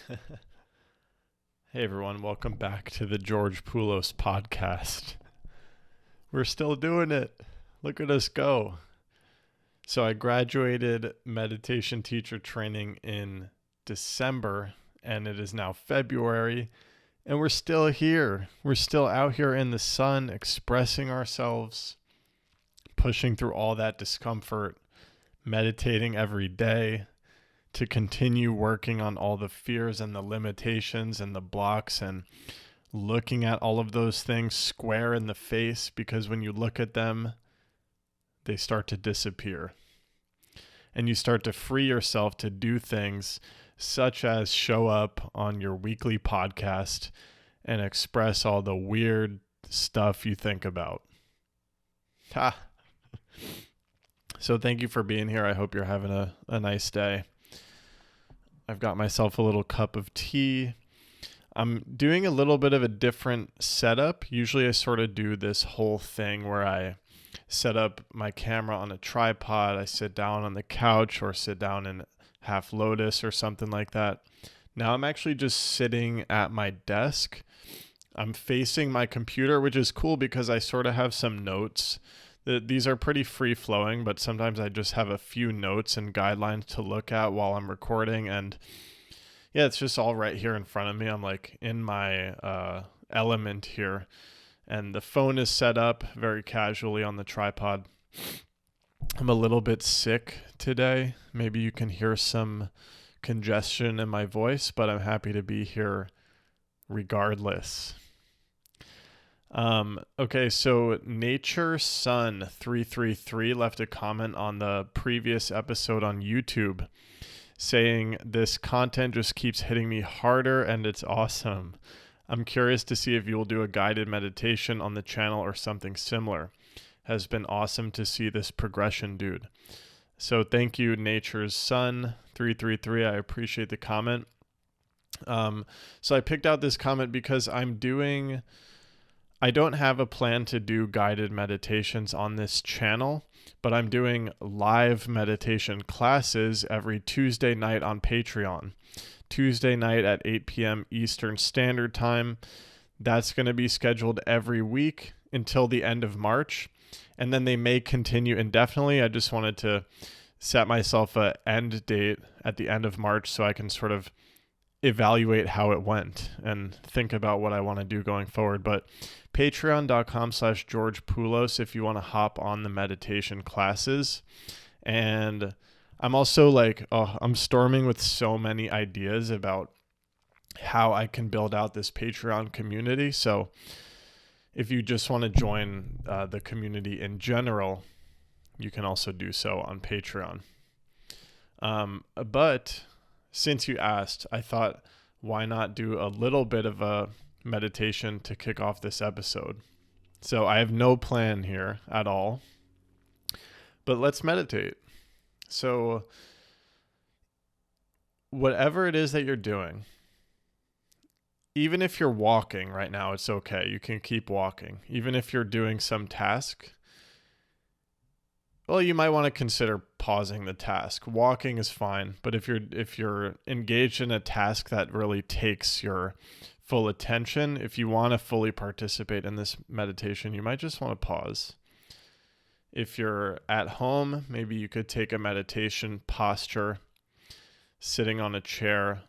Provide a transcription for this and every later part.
Hey everyone, welcome back to the George Poulos podcast. We're still doing it. Look at us go. So I graduated meditation teacher training in December and it is now February and we're still here. We're still out here in the sun expressing ourselves, pushing through all that discomfort, meditating every day, to continue working on all the fears and the limitations and the blocks and looking at all of those things square in the face, because when you look at them, they start to disappear. And you start to free yourself to do things such as show up on your weekly podcast and express all the weird stuff you think about. Ha! So thank you for being here. I hope you're having a nice day. I've got myself a little cup of tea. I'm doing a little bit of a different setup. Usually I sort of do this whole thing where I set up my camera on a tripod. I sit down on the couch or sit down in half lotus or something like that. Now I'm actually just sitting at my desk. I'm facing my computer, which is cool because I sort of have some notes. These are pretty free flowing, but sometimes I just have a few notes and guidelines to look at while I'm recording. And yeah, it's just all right here in front of me. I'm like in my element here. And the phone is set up very casually on the tripod. I'm a little bit sick today. Maybe you can hear some congestion in my voice, but I'm happy to be here regardless. Okay, so Nature Sun 333 left a comment on the previous episode on YouTube saying this content just keeps hitting me harder and it's awesome. I'm curious to see if you'll do a guided meditation on the channel or something similar. Has been awesome to see this progression, dude. So thank you, Nature's Sun 333. I appreciate the comment. So I picked out this comment because I don't have a plan to do guided meditations on this channel, but I'm doing live meditation classes every Tuesday night on Patreon. Tuesday night at 8 p.m. Eastern Standard Time. That's going to be scheduled every week until the end of March, and then they may continue indefinitely. I just wanted to set myself an end date at the end of March so I can sort of evaluate how it went and think about what I want to do going forward. But patreon.com/George Poulos if you want to hop on the meditation classes. And I'm also I'm storming with so many ideas about how I can build out this Patreon community. So if you just want to join the community in general, you can also do so on Patreon. But since you asked, I thought, why not do a little bit of a meditation to kick off this episode? So I have no plan here at all, but let's meditate. So whatever it is that you're doing, even if you're walking right now, it's okay. You can keep walking. Even if you're doing some task, well, you might want to consider pausing the task. Walking is fine, but if you're engaged in a task that really takes your full attention, if you want to fully participate in this meditation, you might just want to pause. If you're at home, maybe you could take a meditation posture, sitting on a chair,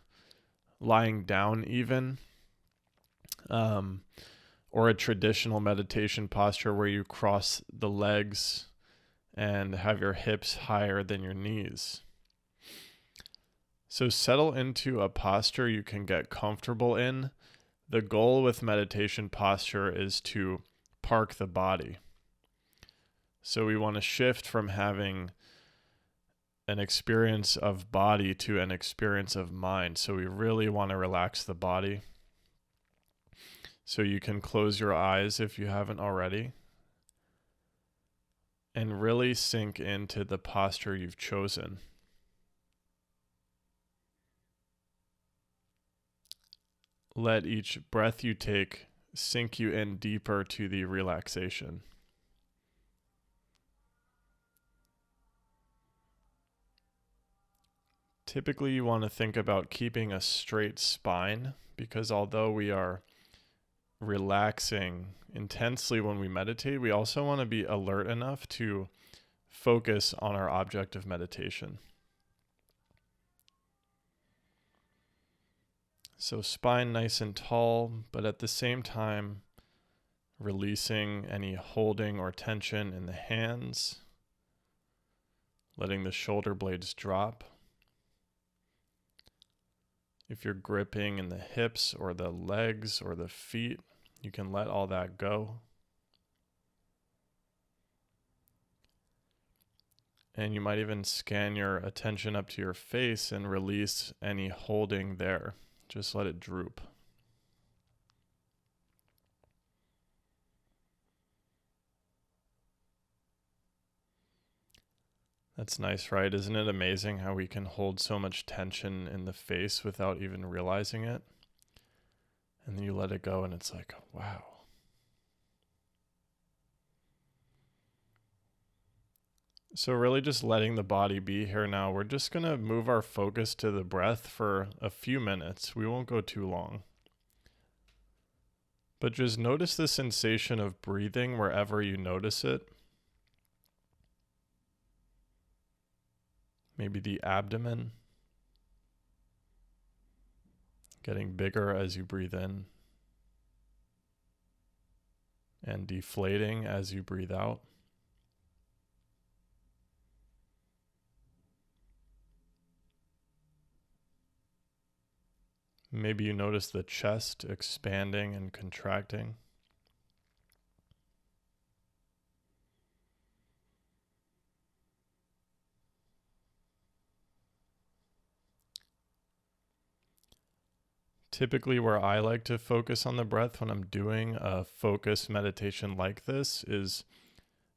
lying down even, or a traditional meditation posture where you cross the legs and have your hips higher than your knees. So settle into a posture you can get comfortable in. The goal with meditation posture is to park the body. So we want to shift from having an experience of body to an experience of mind. So we really want to relax the body. So you can close your eyes if you haven't already, and really sink into the posture you've chosen. Let each breath you take sink you in deeper to the relaxation. Typically, you want to think about keeping a straight spine because although we are relaxing intensely when we meditate, we also want to be alert enough to focus on our object of meditation. So spine nice and tall, but at the same time, releasing any holding or tension in the hands, letting the shoulder blades drop. If you're gripping in the hips or the legs or the feet, you can let all that go. And you might even scan your attention up to your face and release any holding there. Just let it droop. That's nice, right? Isn't it amazing how we can hold so much tension in the face without even realizing it? And then you let it go and it's like, wow. So really just letting the body be here now. We're just going to move our focus to the breath for a few minutes. We won't go too long. But just notice the sensation of breathing wherever you notice it. Maybe the abdomen getting bigger as you breathe in and deflating as you breathe out. Maybe you notice the chest expanding and contracting. Typically, where I like to focus on the breath when I'm doing a focus meditation like this is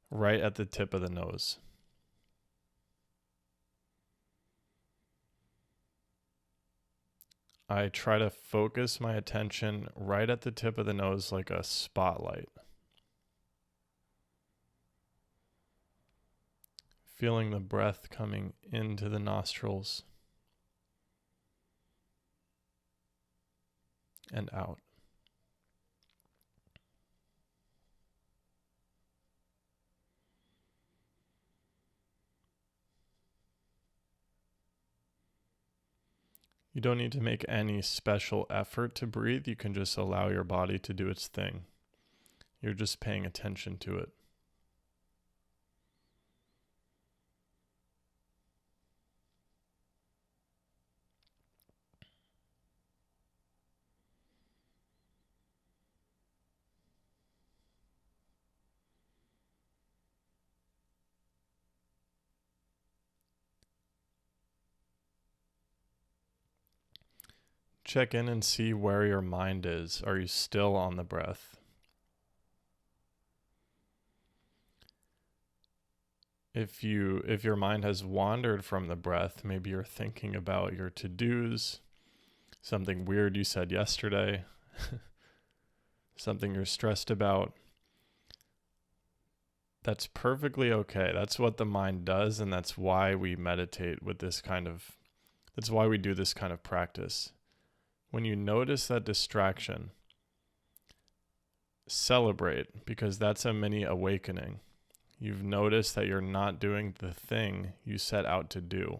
right at the tip of the nose. I try to focus my attention right at the tip of the nose like a spotlight. Feeling the breath coming into the nostrils and out. You don't need to make any special effort to breathe. You can just allow your body to do its thing. You're just paying attention to it. Check in and see where your mind is. Are you still on the breath? If your mind has wandered from the breath, maybe you're thinking about your to-dos, something weird you said yesterday, something you're stressed about. That's perfectly okay. That's what the mind does, and that's why we meditate with that's why we do this kind of practice. When you notice that distraction, celebrate, because that's a mini awakening. You've noticed that you're not doing the thing you set out to do.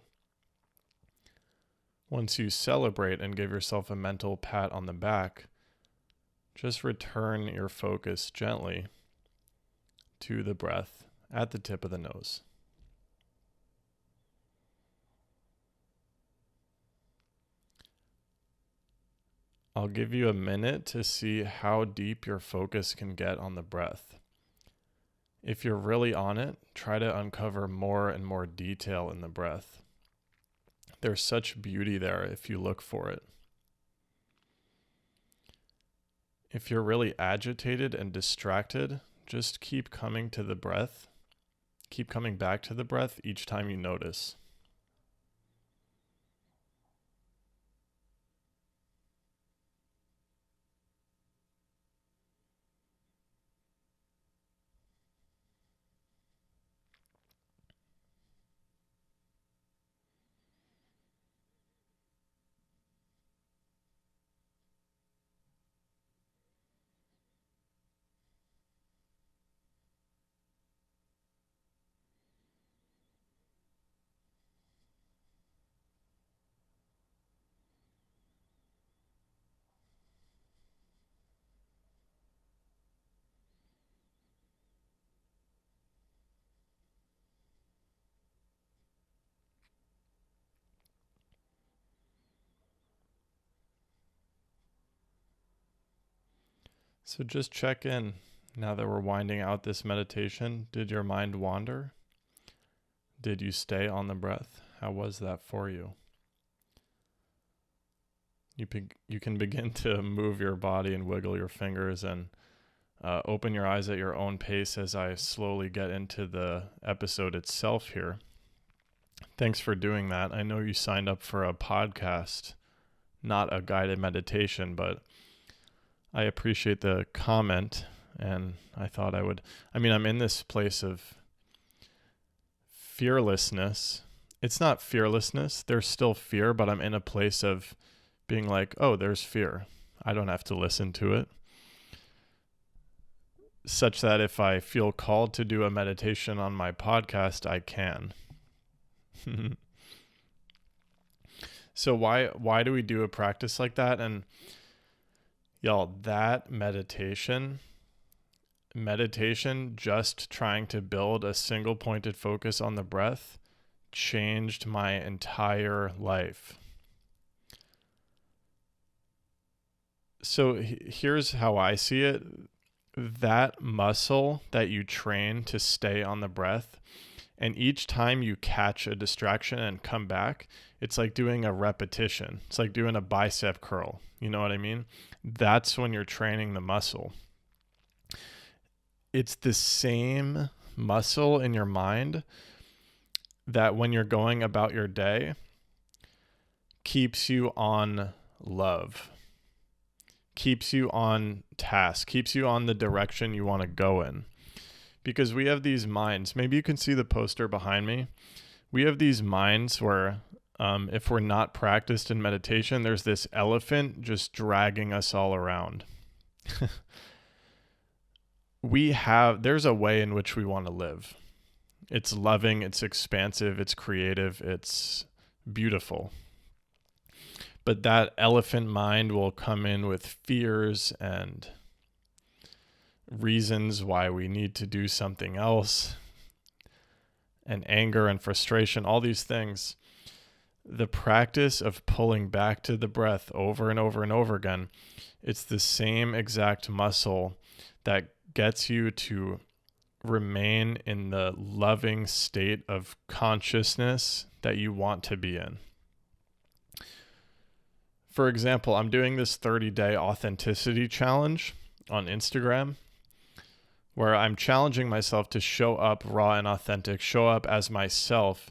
Once you celebrate and give yourself a mental pat on the back, just return your focus gently to the breath at the tip of the nose. I'll give you a minute to see how deep your focus can get on the breath. If you're really on it, try to uncover more and more detail in the breath. There's such beauty there if you look for it. If you're really agitated and distracted, just keep coming to the breath. Keep coming back to the breath each time you notice. So just check in now that we're winding out this meditation. Did your mind wander? Did you stay on the breath? How was that for you? You can begin to move your body and wiggle your fingers and open your eyes at your own pace as I slowly get into the episode itself here. Thanks for doing that. I know you signed up for a podcast, not a guided meditation, but I appreciate the comment, and I thought I'm in this place of fearlessness. It's not fearlessness. There's still fear, but I'm in a place of being like, oh, there's fear. I don't have to listen to it. Such that if I feel called to do a meditation on my podcast, I can. So why do we do a practice like that? And y'all, that meditation, just trying to build a single pointed focus on the breath changed my entire life. So here's how I see it. That muscle that you train to stay on the breath, and each time you catch a distraction and come back, it's like doing a repetition. It's like doing a bicep curl. You know what I mean? That's when you're training the muscle. It's the same muscle in your mind that when you're going about your day keeps you on love, keeps you on task, keeps you on the direction you want to go in. Because we have these minds. Maybe you can see the poster behind me. We have these minds where if we're not practiced in meditation, there's this elephant just dragging us all around. There's a way in which we want to live. It's loving, it's expansive, it's creative, it's beautiful. But that elephant mind will come in with fears and reasons why we need to do something else, and anger and frustration, all these things. The practice of pulling back to the breath over and over and over again, it's the same exact muscle that gets you to remain in the loving state of consciousness that you want to be in. For example, I'm doing this 30-day authenticity challenge on Instagram, where I'm challenging myself to show up raw and authentic, show up as myself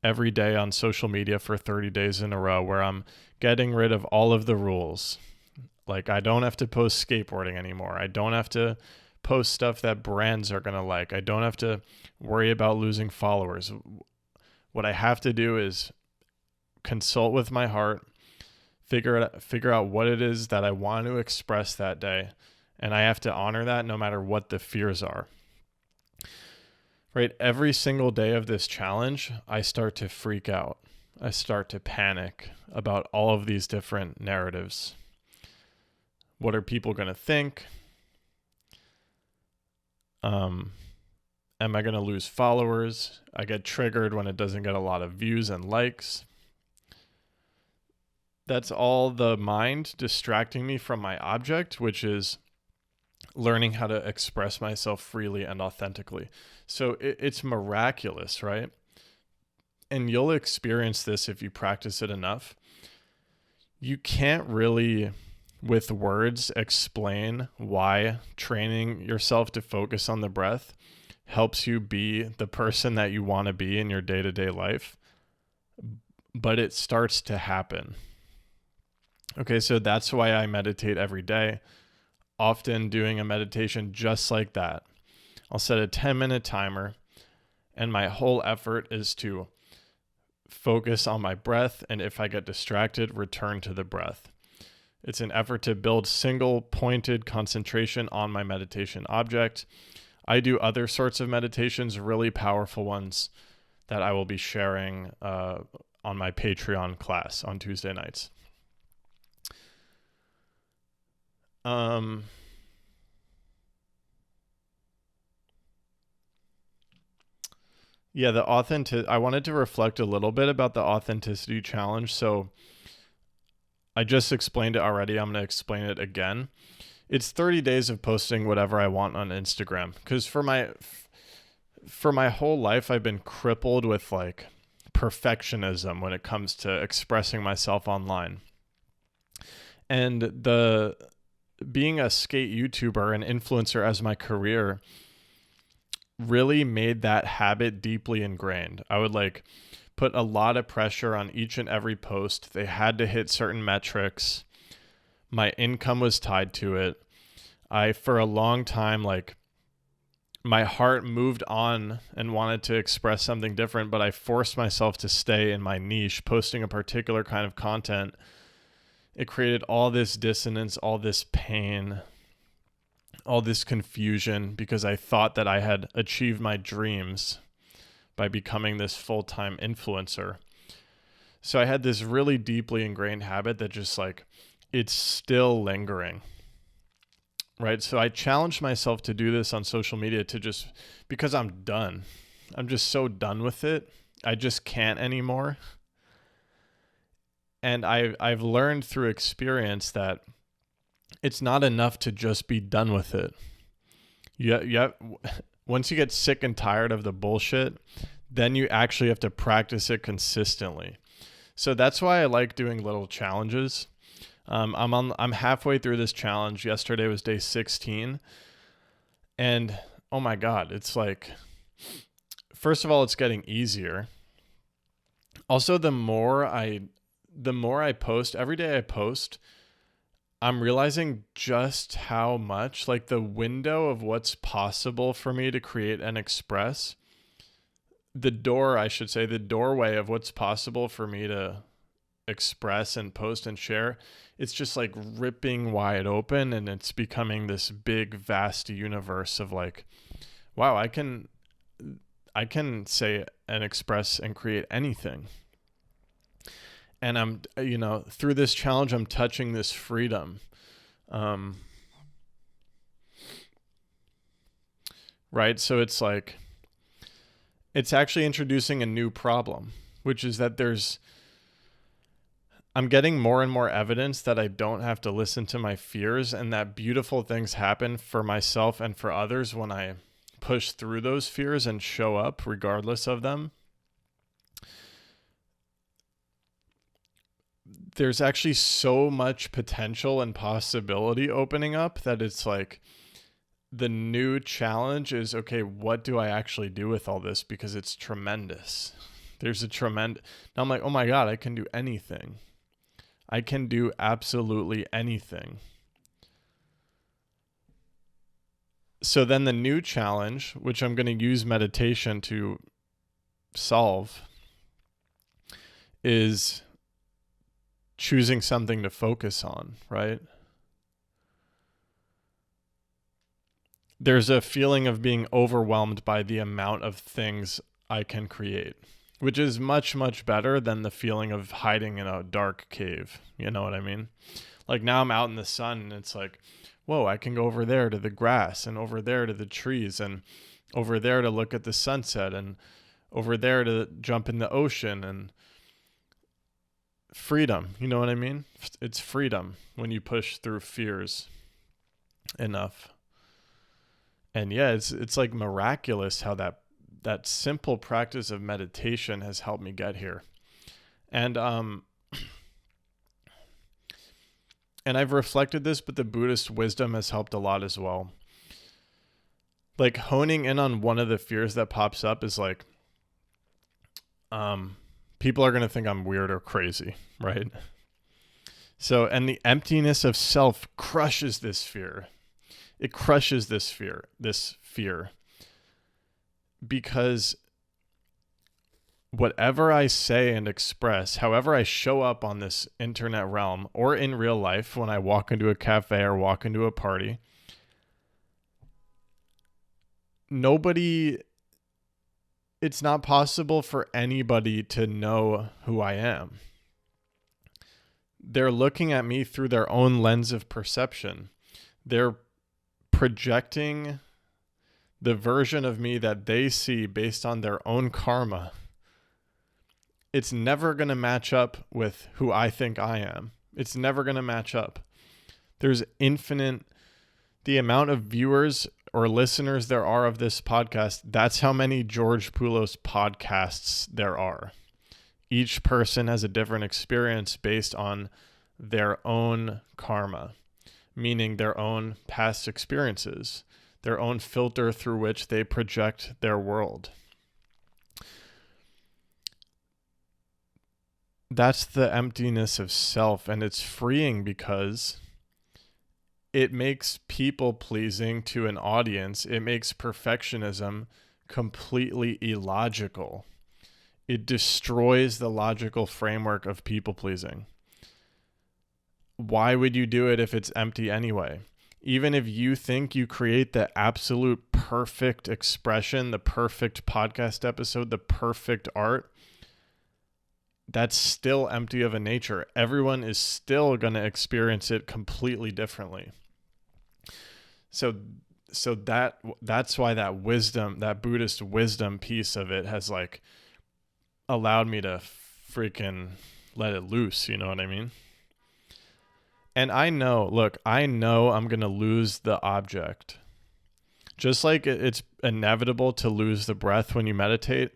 every day on social media for 30 days in a row, where I'm getting rid of all of the rules. Like, I don't have to post skateboarding anymore. I don't have to post stuff that brands are going to like. I don't have to worry about losing followers. What I have to do is consult with my heart, figure out what it is that I want to express that day. And I have to honor that no matter what the fears are. Right? Every single day of this challenge, I start to freak out. I start to panic about all of these different narratives. What are people going to think? Am I going to lose followers? I get triggered when it doesn't get a lot of views and likes. That's all the mind distracting me from my object, which is learning how to express myself freely and authentically. So it's miraculous, right? And you'll experience this if you practice it enough. You can't really, with words, explain why training yourself to focus on the breath helps you be the person that you want to be in your day-to-day life. But it starts to happen. Okay, so that's why I meditate every day. Often doing a meditation just like that. I'll set a 10-minute timer, and my whole effort is to focus on my breath, and if I get distracted, return to the breath. It's an effort to build single pointed concentration on my meditation object. I do other sorts of meditations, really powerful ones that I will be sharing on my Patreon class on Tuesday nights. Yeah, I wanted to reflect a little bit about the authenticity challenge. So I just explained it already. I'm going to explain it again. it's 30 days of posting whatever I want on Instagram. Because for my whole life, I've been crippled with like perfectionism when it comes to expressing myself online. And the being a skate YouTuber and influencer as my career really made that habit deeply ingrained. I would like put a lot of pressure on each and every post. They had to hit certain metrics. My income was tied to it. For a long time, like my heart moved on and wanted to express something different, but I forced myself to stay in my niche, posting a particular kind of content. It created all this dissonance, all this pain, all this confusion because I thought that I had achieved my dreams by becoming this full-time influencer. So I had this really deeply ingrained habit that just like, it's still lingering, right? So I challenged myself to do this on social media because I'm done. I'm just so done with it. I just can't anymore. And I've learned through experience that it's not enough to just be done with it. Once you get sick and tired of the bullshit, then you actually have to practice it consistently. So that's why I like doing little challenges. I'm halfway through this challenge. Yesterday was day 16. And oh my God, it's like, first of all, it's getting easier. Also, the more I post, every day I post, I'm realizing just how much, like the window of what's possible for me to create and express, the doorway of what's possible for me to express and post and share, it's just like ripping wide open, and it's becoming this big, vast universe of like, wow, I can say and express and create anything. And I'm, through this challenge, I'm touching this freedom. Right? So it's like, it's actually introducing a new problem, which is that I'm getting more and more evidence that I don't have to listen to my fears, and that beautiful things happen for myself and for others when I push through those fears and show up regardless of them. There's actually so much potential and possibility opening up that it's like the new challenge is, okay, what do I actually do with all this? Because it's tremendous. Now I'm like, oh my God, I can do anything. I can do absolutely anything. So then the new challenge, which I'm going to use meditation to solve, is choosing something to focus on, right? There's a feeling of being overwhelmed by the amount of things I can create, which is much, much better than the feeling of hiding in a dark cave. You know what I mean? Like now I'm out in the sun and it's like, whoa, I can go over there to the grass and over there to the trees and over there to look at the sunset and over there to jump in the ocean, and freedom. You know what I mean? It's freedom when you push through fears enough. And yeah, it's like miraculous how that simple practice of meditation has helped me get here. And I've reflected this, but the Buddhist wisdom has helped a lot as well. Like honing in on one of the fears that pops up is like, people are going to think I'm weird or crazy, right? So, and the emptiness of self crushes this fear. It crushes this fear, because whatever I say and express, however I show up on this internet realm or in real life when I walk into a cafe or walk into a party, it's not possible for anybody to know who I am. They're looking at me through their own lens of perception. They're projecting the version of me that they see based on their own karma. It's never going to match up with who I think I am. It's never going to match up. There's infinite the amount of viewers or listeners there are of this podcast, that's how many George Poulos podcasts there are. Each person has a different experience based on their own karma, meaning their own past experiences, their own filter through which they project their world. That's the emptiness of self, and it's freeing because it makes people pleasing to an audience. It makes perfectionism completely illogical. It destroys the logical framework of people pleasing. Why would you do it if it's empty anyway? Even if you think you create the absolute perfect expression, the perfect podcast episode, the perfect art, that's still empty of a nature. Everyone is still going to experience it completely differently. So that's why that wisdom, that Buddhist wisdom piece of it has like allowed me to freaking let it loose, you know what I mean? And I know I'm going to lose the object. Just like it's inevitable to lose the breath when you meditate,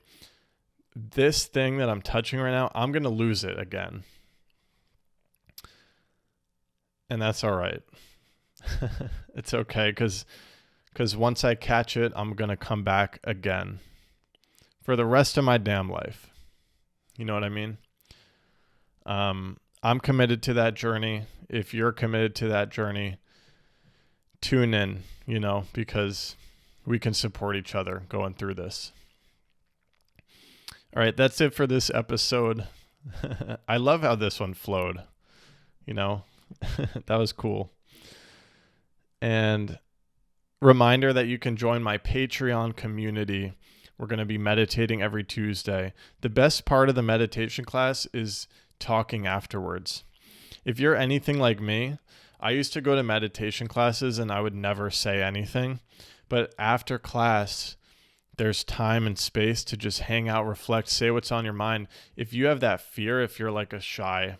this thing that I'm touching right now, I'm going to lose it again. And that's all right. It's okay because once I catch it, I'm going to come back again for the rest of my damn life. You know what I mean? I'm committed to that journey. If you're committed to that journey, tune in, because we can support each other going through this. All right, that's it for this episode. I love how this one flowed. That was cool. And reminder that you can join my Patreon community. We're going to be meditating every Tuesday. The best part of the meditation class is talking afterwards. If you're anything like me, I used to go to meditation classes and I would never say anything. But after class, there's time and space to just hang out, reflect, say what's on your mind. If you have that fear, if you're like a shy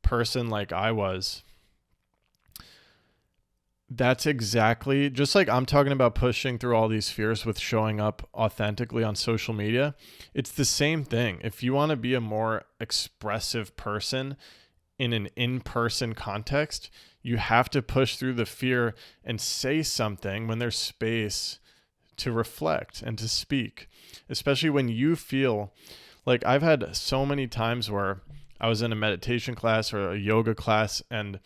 person like I was, that's exactly, just like I'm talking about pushing through all these fears with showing up authentically on social media, it's the same thing. If you want to be a more expressive person in an in-person context, you have to push through the fear and say something when there's space to reflect and to speak, especially when you feel like I've had so many times where I was in a meditation class or a yoga class, and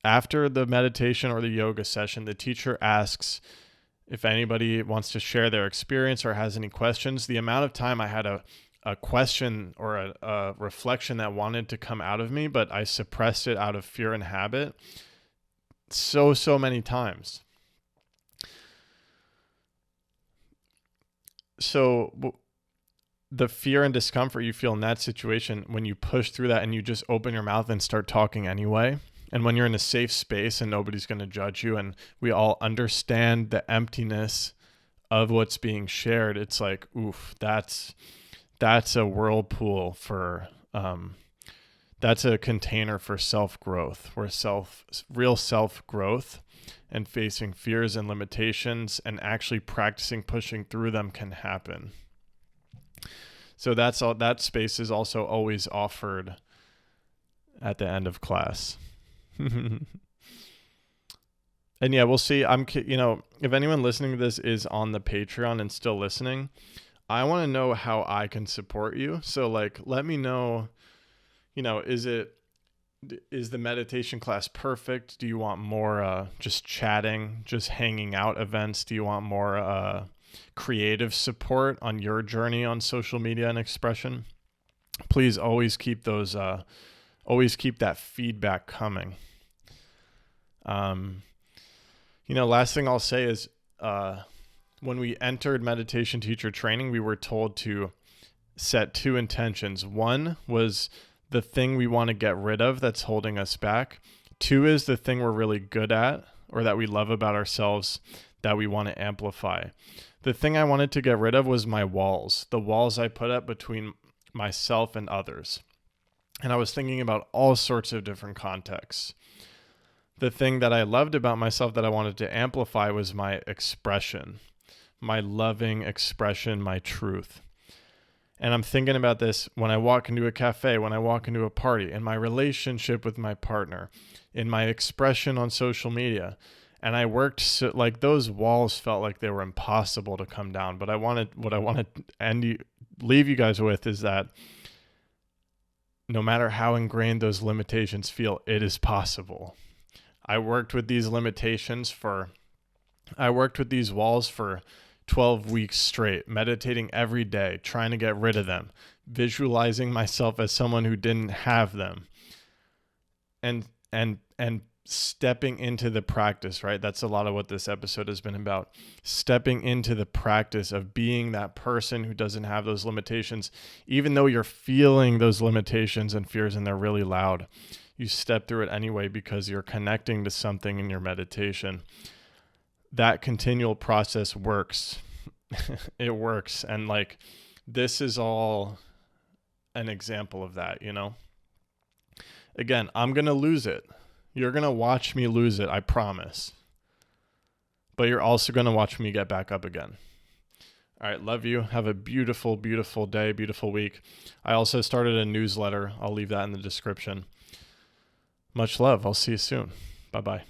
after the meditation or the yoga session, the teacher asks if anybody wants to share their experience or has any questions. The amount of time I had a question or a reflection that wanted to come out of me, but I suppressed it out of fear and habit so many times. So the fear and discomfort you feel in that situation, when you push through that and you just open your mouth and start talking anyway, and when you're in a safe space and nobody's going to judge you and we all understand the emptiness of what's being shared, it's like, oof, that's a whirlpool for, that's a container for self-growth, where real self-growth and facing fears and limitations and actually practicing pushing through them can happen. So that's all. That space is also always offered at the end of class. And yeah, we'll see. If anyone listening to this is on the Patreon and still listening, I want to know how I can support you. So let me know, is the meditation class perfect? Do you want more just chatting, just hanging out events? Do you want more creative support on your journey on social media and expression? Please always keep those, always keep that feedback coming. Last thing I'll say is, when we entered meditation teacher training, we were told to set two intentions. One was the thing we want to get rid of that's holding us back. Two is the thing we're really good at or that we love about ourselves that we want to amplify. The thing I wanted to get rid of was my walls, the walls I put up between myself and others. And I was thinking about all sorts of different contexts. the thing that I loved about myself that I wanted to amplify was my expression, my loving expression, my truth. And I'm thinking about this when I walk into a cafe, when I walk into a party, in my relationship with my partner, in my expression on social media. And I worked like those walls felt like they were impossible to come down. But what I want to leave you guys with is that no matter how ingrained those limitations feel, it is possible. I worked with these walls for 12 weeks straight, meditating every day, trying to get rid of them, visualizing myself as someone who didn't have them, and stepping into the practice, right? That's a lot of what this episode has been about. Stepping into the practice of being that person who doesn't have those limitations, even though you're feeling those limitations and fears and they're really loud. You step through it anyway because you're connecting to something in your meditation. That continual process works. It works. And like, this is all an example of that, you know? Again, I'm going to lose it. You're going to watch me lose it, I promise. But you're also going to watch me get back up again. All right, love you. Have a beautiful, beautiful day, beautiful week. I also started a newsletter. I'll leave that in the description. Much love. I'll see you soon. Bye-bye.